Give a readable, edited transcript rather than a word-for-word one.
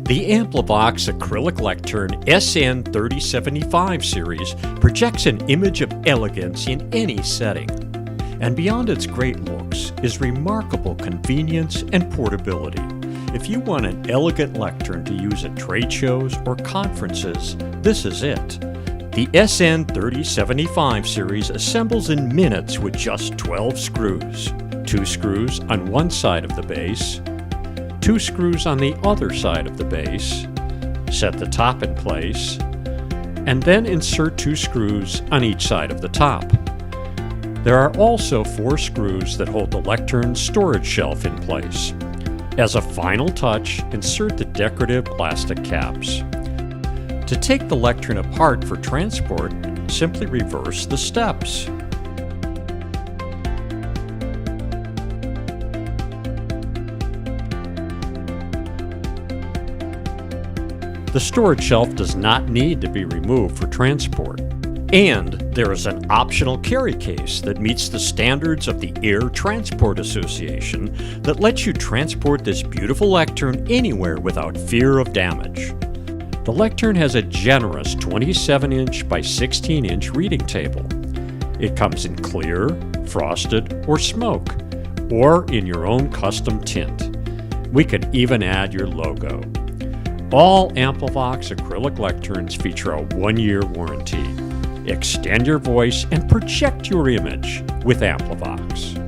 The AmpliVox Acrylic Lectern SN3075 Series projects an image of elegance in any setting. And beyond its great looks is remarkable convenience and portability. If you want an elegant lectern to use at trade shows or conferences, this is it. The SN3075 Series assembles in minutes with just 12 screws. 2 screws on one side of the base, 2 screws on the other side of the base, set the top in place, and then insert 2 screws on each side of the top. There are also 4 screws that hold the lectern's storage shelf in place. As a final touch, insert the decorative plastic caps. To take the lectern apart for transport, simply reverse the steps. The storage shelf does not need to be removed for transport. And there is an optional carry case that meets the standards of the Air Transport Association that lets you transport this beautiful lectern anywhere without fear of damage. The lectern has a generous 27-inch by 16-inch reading table. It comes in clear, frosted, or smoke, or in your own custom tint. We could even add your logo. All AmpliVox acrylic lecterns feature a 1-year warranty. Extend your voice and project your image with AmpliVox.